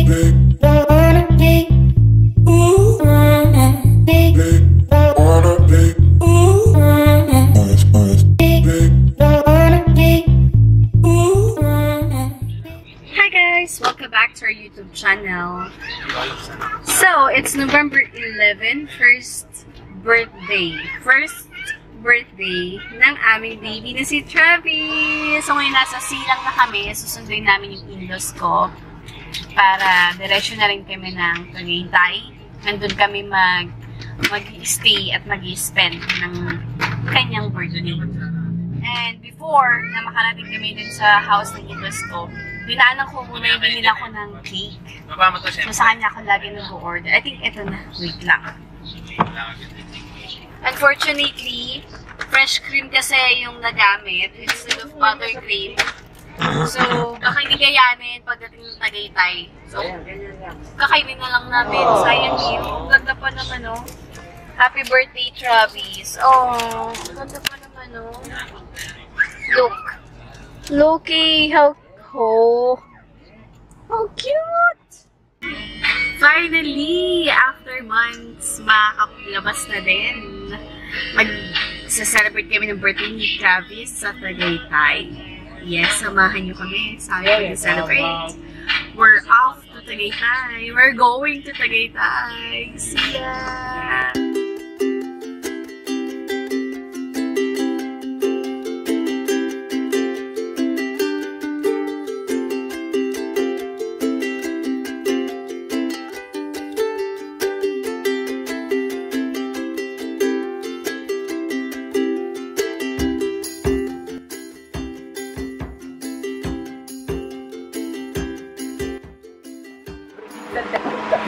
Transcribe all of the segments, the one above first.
Welcome back to our YouTube channel. So, it's November 11, first birthday ng aming baby na si Travis. So, ngayon nasa silang na kami. Susunduin namin yung in-laws ko para diretsyo na rin kami ng Tagaytay. Nandun kami mag-stay at mag-spend ng kanyang birthday. And before na makarating kami dun sa house ng in-laws ko, binaanan ko muna yung binila ko ng cake. So, sa kanya ako lagi nag-order. I think ito na. Wait lang. Unfortunately, fresh cream kasi yung nagamit instead of buttercream. So, baka hindi kayanin pagdating ng Tagaytay. So, kakainin na lang namin. Sayang yun. Ganda pa naman, oh. Happy birthday, Travis. Oh, ganda pa naman, oh. Look. Loki, how cute! Finally, after months, makakalabas na din. Mag-celebrate kami ng birthday ni Travis sa Tagaytay. Yes, samahan niyo kami sa aming mag-celebrate. We're off to Tagaytay. We're going to Tagaytay. See ya!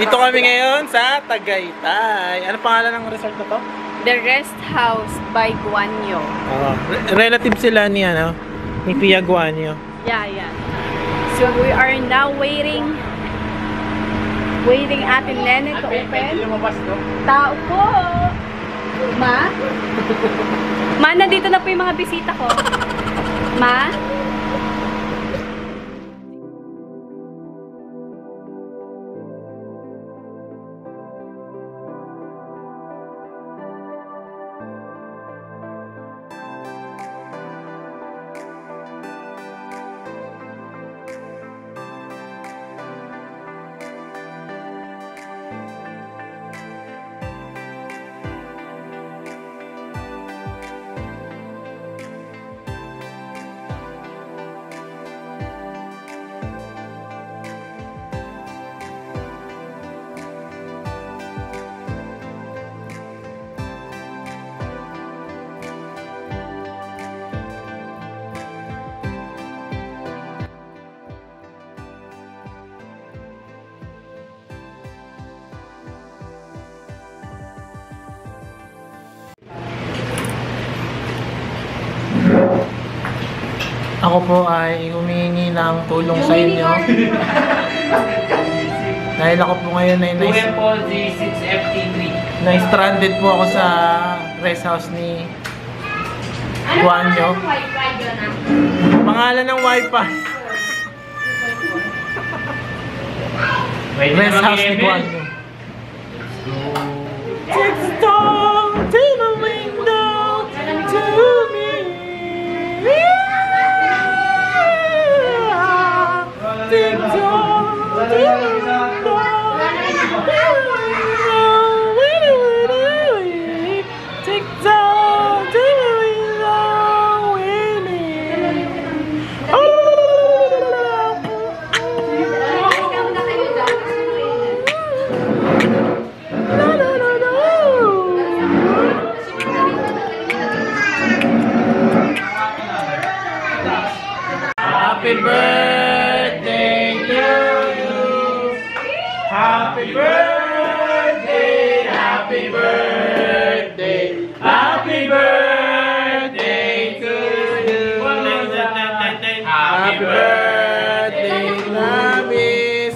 Dito kami ngayon sa Tagaytay. Ano pangalan ng resort na to? The Rest House by Guanyo. Relative sila ni Kuya Guanyo. Yeah. So we are now waiting atin Nene to open. Tao po! Ma? Ma, nandito na po yung mga bisita ko. Ma? Ako po ay humingi ng tulong sa inyo. Dahil ako po ngayon ay na-stranded po ako sa rest house ni Guanyo. Pangalan ng wifi. Rest house ni Guanyo. It's down to the window to me. Happy birthday to you. Happy birthday, happy birthday, happy birthday to you. Happy birthday, Travis.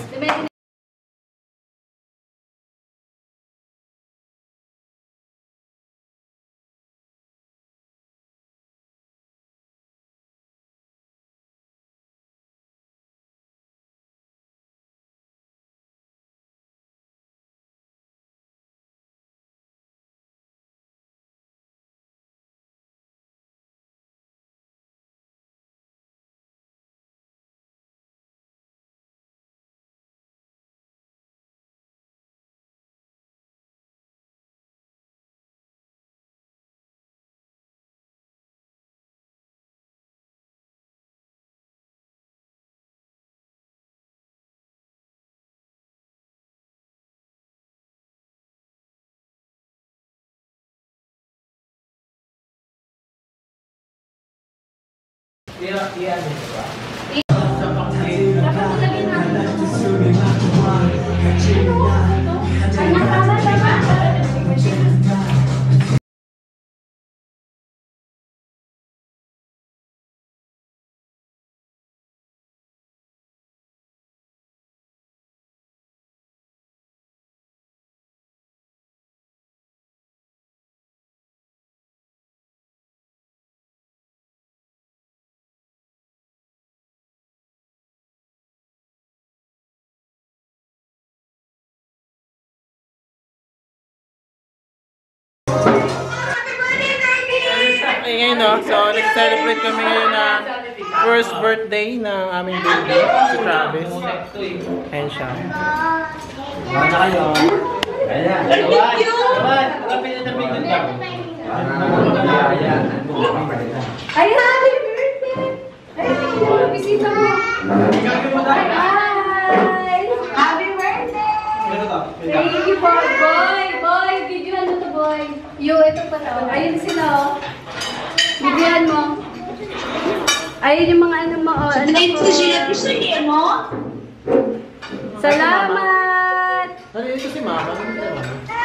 Ngayon, no? So, nag-celebrate kami ngayon ng first birthday ng aming baby, si Travis. Ayan siya. Thank you! Ay, happy birthday! Ay, bisita mo! Hi! Happy birthday! Thank you, boy! Boy! Videohan mo to, boy! Ito pa to. Ayun sila, oh. Videohan mo. Ayun yung mga ano mo, oh. Ano po? Salamat! Ano ito si Mama?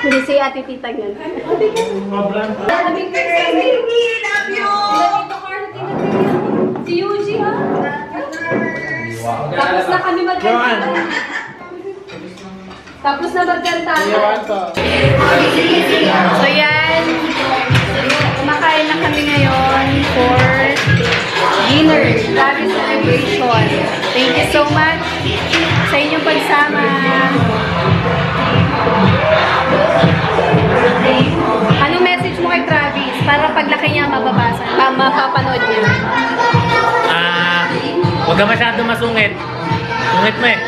Hindi si Ate Tita yun. Happy birthday! Love you! Si Yuji, ha? Tapos na kami magkanta. Tapos na magkanta. So yan, kumakain na kami ngayon for dinner. Travis celebration. Thank you so much sa inyong pagsama. Anong message mo kay Travis para paglaki niya mababasa, mapapanood niya? Huwag ka masyado masungit. Sungit mo eh.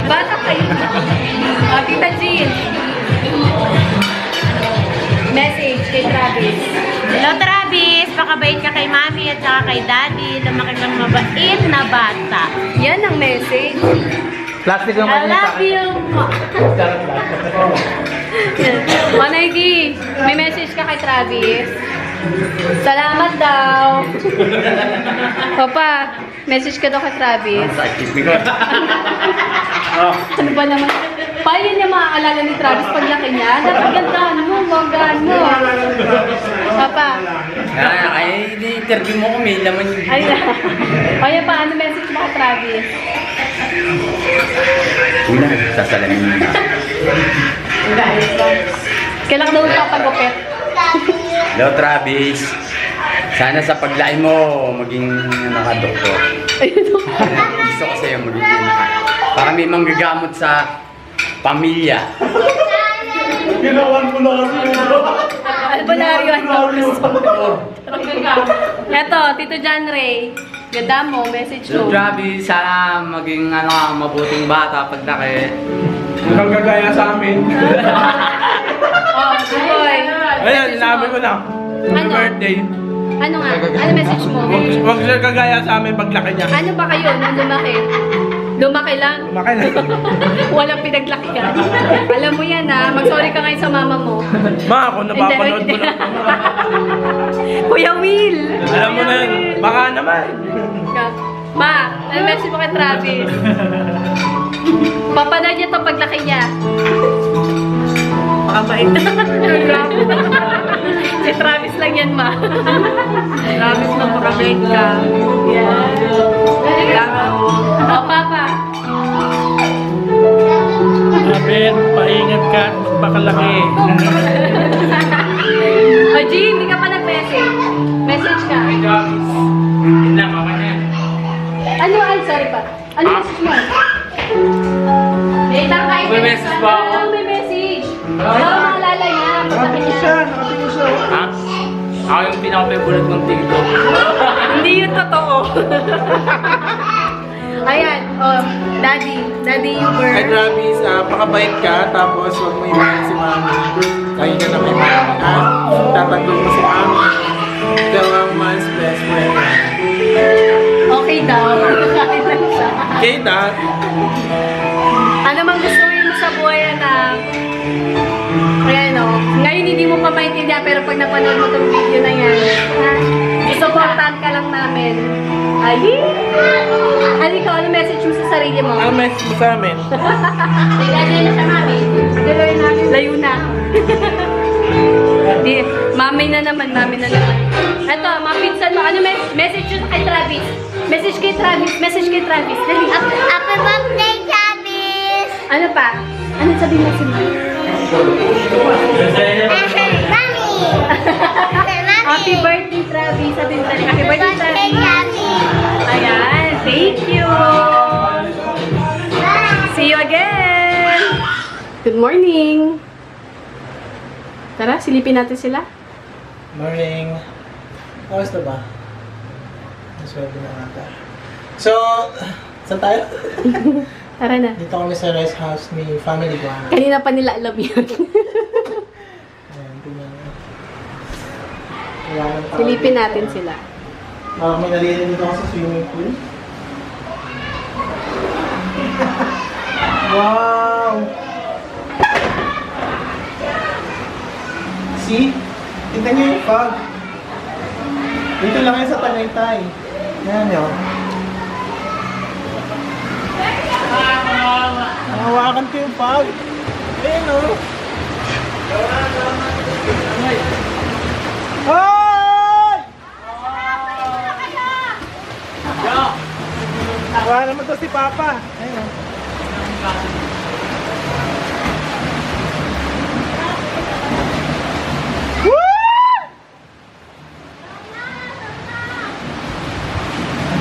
Bata kayo. Tita Jean. Message kay Travis. Hello Travis, pakabait ka kay Mami at saka kay Daddy. Lumaki kang mabait na bata. Yan ang message. Plastic lang I love you. Manaygi, may message ka kay Travis. Salamat daw. Papa, message ka daw kay Travis. Ano ba naman? Paano niya maaalala ni Travis paglaki niya? Dapat gandahan mo, magahan mo. Papa. Ay, interview mo kami, naman yung Ay, kaya pa, ano message mo kay Travis? una, sasalamin mo na. Kailan daw papagupit? Hello, Travis. Sana sa paglaki mo, maging doktor. Gusto ko sa'yo maging para may manggagamot sa pamilya. Ginawan mo na kasi. Albularyo ang Eto, Tito John Ray. Ganda mo, message Hello, mo. Travis. Sana maging mabuting bata paglaki. Mukhang gagaya sa amin. Oh, boy. Ayan, sinabi ko na. Happy birthday. Ano nga? Ano message mo? Huwag siya gagaya sa amin paglaki niya. Ano ba kayo nung lumaki? Lumaki lang? Lumaki na. Walang pinaglakihan. Alam mo yan ha, mag-sorry ka ngayon sa mama mo. Ma, ako napapanood mo lang. Kuya Will! Alam mo na yun. Baka naman. Ma, ano message mo kay Travis? Papanood niya to paglaki niya. Mabait. Si Travis lang yan, ma. Travis, magpakabait ka. Yan. Kailangan mo. O, Papa. Abet, paingat ka. Pakalaki. O, G, hindi ka pa nag-message. Message ka. Hindi na, mama niya. Ano? Ay, sorry pa. Ano message mo? May tangkay. May message ba ako? May message. Maalala niya. Nakatingin siya, nakatingin siya. Ha? Ako yung pinaka-favorite kong TikTok. Hindi yun totoo. Ayan, oh, Daddy Uber. Hi Travis, pakabait ka, tapos huwag mo iwanan si Mami. Kayo na may Mami, ha? Tatanggol mo si Mami. Ikaw ang man's best friend. Okay daw. Kahit lang siya. Okay, Dad. Ano mang gustuin mo sa buhay, anak? Ayan, oh. Ngayon hindi mo pa maintindihan, pero pag napanood mo itong video na yan, ha? Supportan ka lang namin. Ay! Ano ikaw? Ano message mo sa sarili mo? Ano message mo sa amin? Lagay na siya, mami. Layo na. Di, mami na naman. Ito, mga pinsan mo. Ano message yun kay Travis? Message kay Travis. Dali. Happy birthday, Travis! Ano pa? Ano sabihin mo si Mami? Mami! Happy birthday, Travis. Sabihin tayo. Happy birthday, Travis. Travis! Ayan. Thank you. See you again. Good morning. Tara, silipin natin sila. Morning. Kamusta ba? Maswerte na nata. So, saan tayo? Tara na. Dito kami sa rest house ni Family Guana. Kanina pa nila alam yun. Ayan, tingnan mo. Wala nang tao Silipin dito. natin sila. May nalilin dito ako sa swimming pool. Wow! See? Tignan niyo yung fog. Dito lang yan sa Tagaytay. Yan yun. Nahawakan ko yung fog. Ayun o. Hoy! Wala naman to si Papa. Ayun o.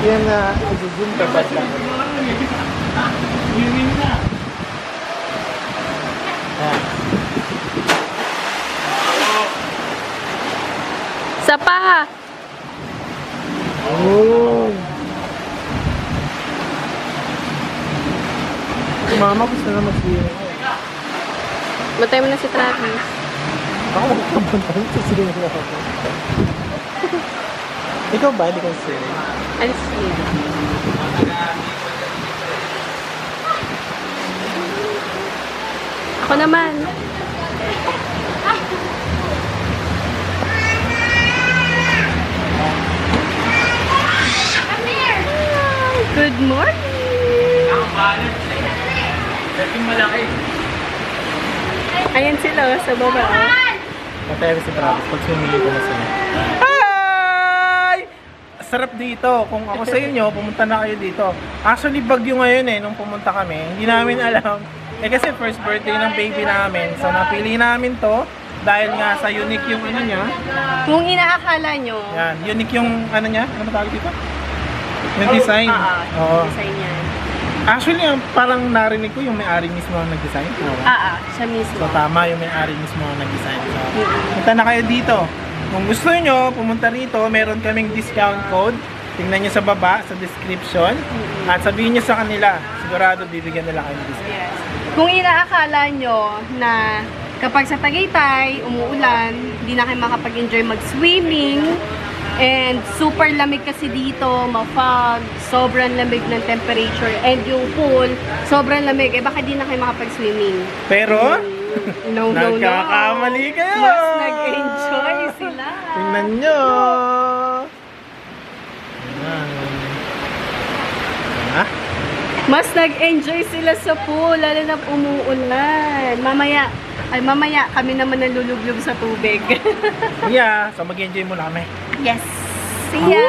Yan na, i-zoom ka pa siya. Sa pa! Oh! Si Mama gusto na mag-swimming. Matay mo na si Travis. Ako magpapunta sa swimming ako. Ikaw ba? Hindi ka swimming? Alis niya. Ako naman. Good morning! Ayan sila oh, sa baba. Patay si Travis pag sumili ko na sila. Hi! Sarap dito. Kung ako sa inyo, pumunta na kayo dito. Actually, bagyo ngayon nung pumunta kami. Hindi namin alam. Kasi first birthday ng baby namin. So, napili namin to dahil nga sa unique yung ano niya. Kung inaakala nyo, Yan, unique yung ano niya. Ano tawag dito? Yung design. Oo. design yan. Actually, parang narinig ko yung may-ari mismo ang nag-design. Siya mismo. So, tama yung may-ari mismo ang nag-design. So, punta na kayo dito. Kung gusto nyo, pumunta rito, meron kaming discount code. Tingnan nyo sa baba, sa description. At sabihin nyo sa kanila, sigurado bibigyan nila kayo ng discount. Yes. Kung inaakala nyo na kapag sa Tagaytay, umuulan, hindi na kayo makapag-enjoy mag-swimming, and super lamig kasi dito, ma-fog, sobrang lamig ng temperature, and yung pool, sobrang lamig, baka di na kayo makapag-swimming. Pero, No. nagkakamali kayo! Mas nag-enjoy sila. Tingnan nyo! Ha? Mas nag-enjoy sila sa pool, lalo na umuulan. Mamaya kami naman nalulublog sa tubig. Yeah, so mag-enjoy muna kami. Yes! See ya!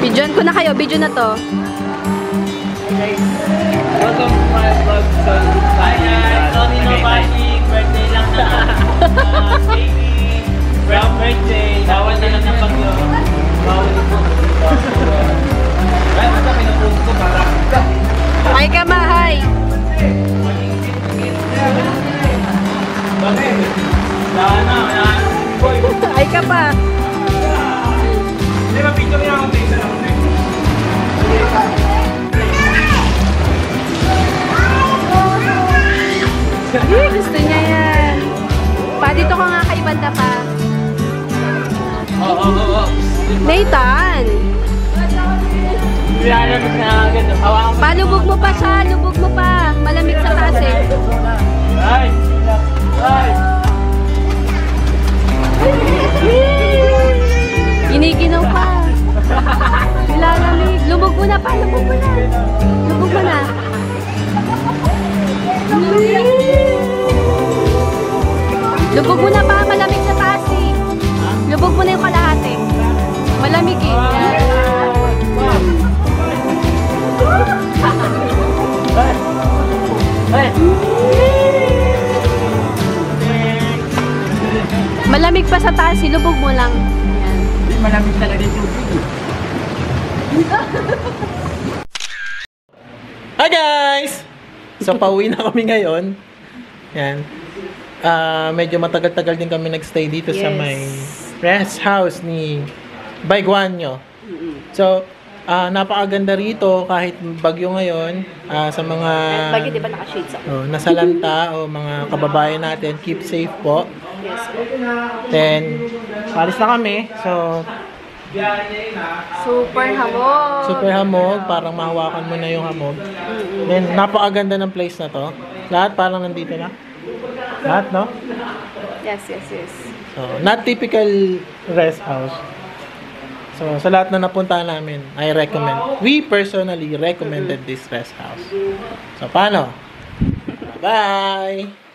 Bidyoan ko na kayo, video na to. Welcome to my vlog. Hi guys! Sorry no party. Birthday lang na. Baby. Brown birthday. Bawal na lang ng bagyo. Bawal na po. Kaya basta pinapost ko para. Hi ka ma, hi! Bakit? Sana. Hi ka pa! Di ba picture niya ako tayo sa lang? Gusto niya yan. Nathan! Nilalabas na agad. Hawakan mo. Palubog mo pa siya, lubog mo pa. Malamig sa taas eh. Ay! Ay! Giniginaw pa. Nilalamig. Lubog mo na pa, lubog mo na. Lubog mo na. Lubog mo na pa, malamig sa taas eh. Lubog mo na yung kalahati. Malamig eh. Ay! Malamig pa sa taas, lubog mo lang. Malamig talaga yung tubig. Hi guys! So pauwi na kami ngayon. Yan. Medyo matagal-tagal din kami nagstay dito sa may rest house ni Baiguanyo. So, napakaganda rito kahit bagyo ngayon. Sa mga Bagyo, di ba naka-shades ako? nasalanta o mga kababayan natin, keep safe po. Yes. Then, palis na kami. So, Super hamog. super hamog. Parang mahawakan mo na yung hamog. Then, napakaganda ng place na to. Lahat parang nandito na. Lahat, no? Yes, yes, yes. So, not typical rest house. So, sa lahat na napunta namin, I recommend. We personally recommended this rest house. So, paano? Bye!